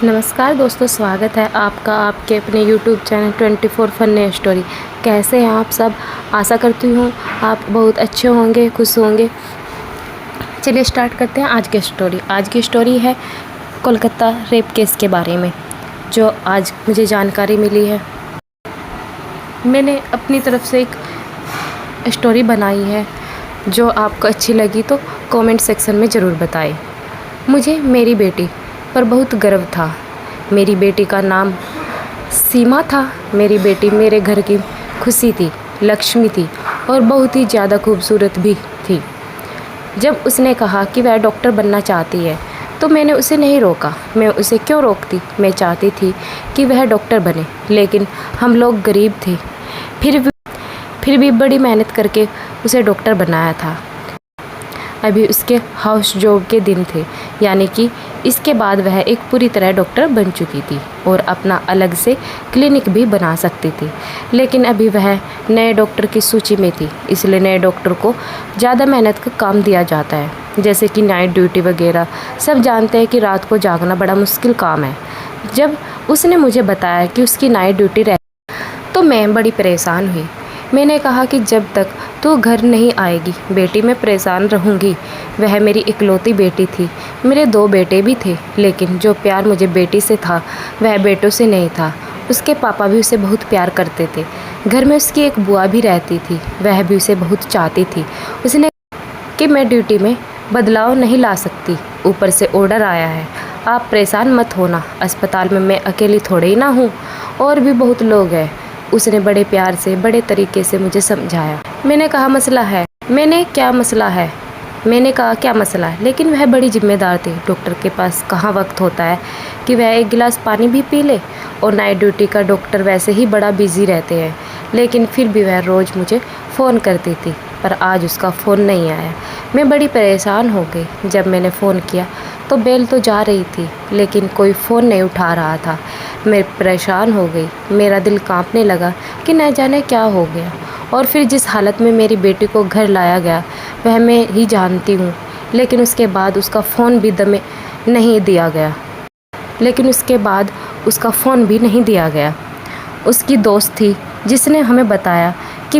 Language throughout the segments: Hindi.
नमस्कार दोस्तों, स्वागत है आपका आपके अपने YouTube चैनल 24 फन स्टोरी। कैसे हैं आप सब? आशा करती हूँ आप बहुत अच्छे होंगे, खुश होंगे। चलिए स्टार्ट करते हैं आज की स्टोरी। आज की स्टोरी है कोलकाता रेप केस के बारे में, जो आज मुझे जानकारी मिली है। मैंने अपनी तरफ से एक स्टोरी बनाई है, जो आपको अच्छी लगी तो कमेंट सेक्शन में ज़रूर बताएं। मुझे मेरी बेटी पर बहुत गर्व था। मेरी बेटी का नाम सीमा था। मेरी बेटी मेरे घर की खुशी थी, लक्ष्मी थी और बहुत ही ज़्यादा खूबसूरत भी थी। जब उसने कहा कि वह डॉक्टर बनना चाहती है तो मैंने उसे नहीं रोका। मैं उसे क्यों रोकती? मैं चाहती थी कि वह डॉक्टर बने, लेकिन हम लोग गरीब थे। फिर भी बड़ी मेहनत करके उसे डॉक्टर बनाया था। अभी उसके हाउस जॉब के दिन थे, यानी कि इसके बाद वह एक पूरी तरह डॉक्टर बन चुकी थी और अपना अलग से क्लिनिक भी बना सकती थी। लेकिन अभी वह नए डॉक्टर की सूची में थी, इसलिए नए डॉक्टर को ज़्यादा मेहनत का काम दिया जाता है, जैसे कि नाइट ड्यूटी वगैरह। सब जानते हैं कि रात को जागना बड़ा मुश्किल काम है। जब उसने मुझे बताया कि उसकी नाइट ड्यूटी रह तो मैं बड़ी परेशान हुई। मैंने कहा कि जब तक तू घर नहीं आएगी बेटी, मैं परेशान रहूँगी। वह मेरी इकलौती बेटी थी। मेरे 2 बेटे भी थे, लेकिन जो प्यार मुझे बेटी से था वह बेटों से नहीं था। उसके पापा भी उसे बहुत प्यार करते थे। घर में उसकी एक बुआ भी रहती थी, वह भी उसे बहुत चाहती थी। उसने कि मैं ड्यूटी में बदलाव नहीं ला सकती, ऊपर से ऑर्डर आया है। आप परेशान मत होना, अस्पताल में मैं अकेली थोड़े ही ना हूँ, और भी बहुत लोग हैं। उसने बड़े प्यार से, बड़े तरीके से मुझे समझाया। मैंने कहा मसला है? मैंने कहा क्या मसला है? लेकिन वह बड़ी जिम्मेदार थी। डॉक्टर के पास कहाँ वक्त होता है कि वह एक गिलास पानी भी पी ले। और नाइट ड्यूटी का डॉक्टर वैसे ही बड़ा बिजी रहते हैं, लेकिन फिर भी वह रोज़ मुझे फ़ोन करती थी, पर आज उसका फ़ोन नहीं आया। मैं बड़ी परेशान हो गई। जब मैंने फ़ोन किया तो बेल तो जा रही थी, लेकिन कोई फ़ोन नहीं उठा रहा था। मैं परेशान हो गई। मेरा दिल कांपने लगा कि न जाने क्या हो गया। और फिर जिस हालत में मेरी बेटी को घर लाया गया वह मैं ही जानती हूँ। लेकिन उसके बाद उसका फ़ोन भी नहीं दिया गया। उसकी दोस्त थी जिसने हमें बताया कि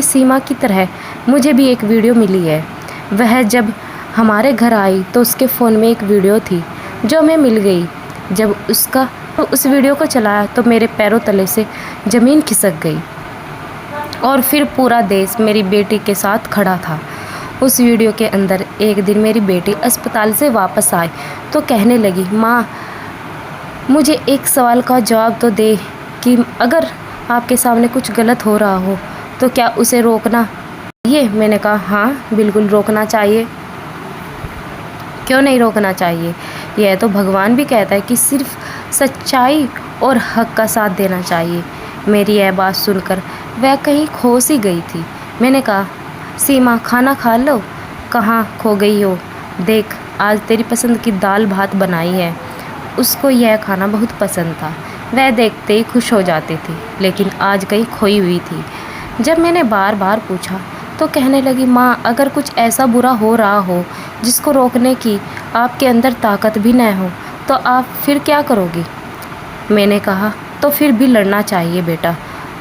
सीमा की तरह मुझे भी एक वीडियो मिली है। वह जब हमारे घर आई तो उसके फ़ोन में एक वीडियो थी जो हमें मिल गई। जब उस वीडियो को चलाया तो मेरे पैरों तले से ज़मीन खिसक गई। और फिर पूरा देश मेरी बेटी के साथ खड़ा था। उस वीडियो के अंदर एक दिन मेरी बेटी अस्पताल से वापस आई तो कहने लगी, माँ मुझे एक सवाल का जवाब तो दे कि अगर आपके सामने कुछ गलत हो रहा हो तो क्या उसे रोकना चाहिए? मैंने कहा हाँ बिल्कुल रोकना चाहिए। क्यों नहीं रोकना चाहिए? यह तो भगवान भी कहता है कि सिर्फ सच्चाई और हक का साथ देना चाहिए। मेरी यह बात सुनकर वह कहीं खो सी गई थी। मैंने कहा, सीमा खाना खा लो, कहाँ खो गई हो? देख आज तेरी पसंद की दाल भात बनाई है। उसको यह खाना बहुत पसंद था। वह देखते ही खुश हो जाती थी, लेकिन आज कहीं खोई हुई थी। जब मैंने बार बार पूछा तो कहने लगी, माँ अगर कुछ ऐसा बुरा हो रहा हो जिसको रोकने की आपके अंदर ताकत भी न हो तो आप फिर क्या करोगी? मैंने कहा तो फिर भी लड़ना चाहिए बेटा,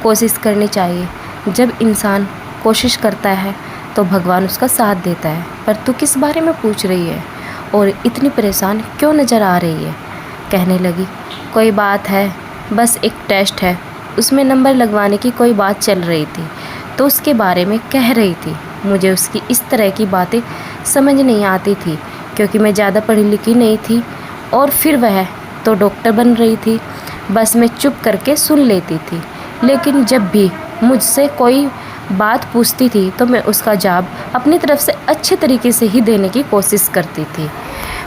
कोशिश करनी चाहिए। जब इंसान कोशिश करता है तो भगवान उसका साथ देता है। पर तू किस बारे में पूछ रही है और इतनी परेशान क्यों नज़र आ रही है? कहने लगी, कोई बात है, बस एक टेस्ट है, उसमें नंबर लगवाने की कोई बात चल रही थी तो उसके बारे में कह रही थी। मुझे उसकी इस तरह की बातें समझ नहीं आती थी, क्योंकि मैं ज़्यादा पढ़ी लिखी नहीं थी। और फिर वह तो डॉक्टर बन रही थी। बस मैं चुप करके सुन लेती थी। लेकिन जब भी मुझसे कोई बात पूछती थी तो मैं उसका जवाब अपनी तरफ से अच्छे तरीके से ही देने की कोशिश करती थी।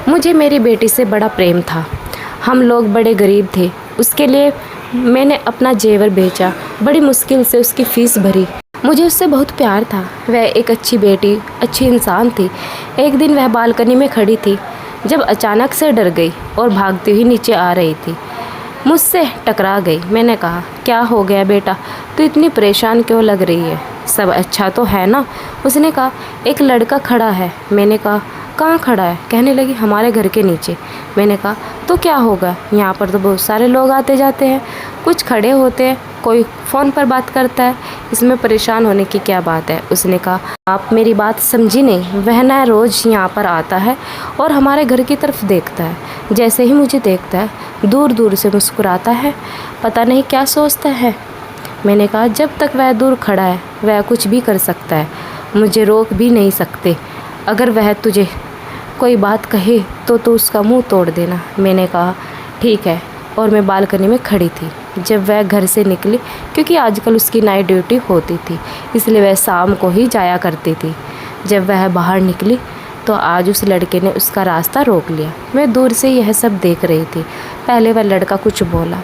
मुझे मेरी बेटी से बड़ा प्रेम था। हम लोग बड़े गरीब थे। उसके लिए मैंने अपना जेवर बेचा, बड़ी मुश्किल से उसकी फ़ीस भरी। मुझे उससे बहुत प्यार था। वह एक अच्छी बेटी, अच्छी इंसान थी। एक दिन वह बालकनी में खड़ी थी जब अचानक से डर गई और भागती हुई नीचे आ रही थी। मुझसे टकरा गई। मैंने कहा, क्या हो गया बेटा, तू इतनी परेशान क्यों लग रही है? सब अच्छा तो है ना? उसने कहा, एक लड़का खड़ा है। मैंने कहा, कहाँ खड़ा है? कहने लगी हमारे घर के नीचे। मैंने कहा तो क्या होगा, यहाँ पर तो बहुत सारे लोग आते जाते हैं, कुछ खड़े होते हैं, कोई फ़ोन पर बात करता है, इसमें परेशान होने की क्या बात है? उसने कहा आप मेरी बात समझी नहीं, वह ना रोज़ यहाँ पर आता है और हमारे घर की तरफ देखता है। जैसे ही मुझे देखता है दूर दूर से मुस्कुराता है, पता नहीं क्या सोचता है। मैंने कहा जब तक वह दूर खड़ा है वह कुछ भी कर सकता है, मुझे रोक भी नहीं सकते। अगर वह तुझे कोई बात कहे तो तू उसका मुंह तोड़ देना। मैंने कहा ठीक है, और मैं बालकनी में खड़ी थी जब वह घर से निकली, क्योंकि आजकल उसकी नाइट ड्यूटी होती थी, इसलिए वह शाम को ही जाया करती थी। जब वह बाहर निकली तो आज उस लड़के ने उसका रास्ता रोक लिया। मैं दूर से यह सब देख रही थी। पहले वह लड़का कुछ बोला,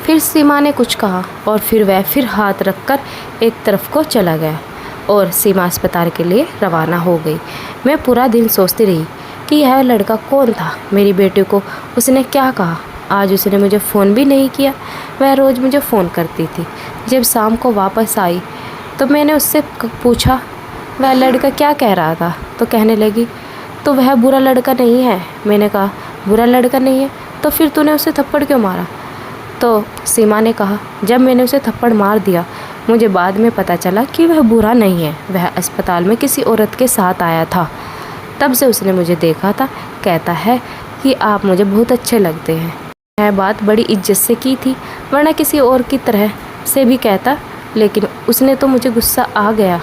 फिर सीमा ने कुछ कहा और फिर वह हाथ रखकर एक तरफ को चला गया और सीमा अस्पताल के लिए रवाना हो गई। मैं पूरा दिन सोचती रही कि यह लड़का कौन था, मेरी बेटी को उसने क्या कहा। आज उसने मुझे फ़ोन भी नहीं किया, वह रोज़ मुझे फ़ोन करती थी। जब शाम को वापस आई तो मैंने उससे पूछा वह लड़का क्या कह रहा था, तो कहने लगी तो वह बुरा लड़का नहीं है। मैंने कहा बुरा लड़का नहीं है तो फिर तूने उसे थप्पड़ क्यों मारा? तो सीमा ने कहा जब मैंने उसे थप्पड़ मार दिया मुझे बाद में पता चला कि वह बुरा नहीं है, वह अस्पताल में किसी औरत के साथ आया था, तब से उसने मुझे देखा था। कहता है कि आप मुझे बहुत अच्छे लगते हैं। यह बात बड़ी इज्जत से की थी, वरना किसी और की तरह से भी कहता, लेकिन उसने तो मुझे गुस्सा आ गया।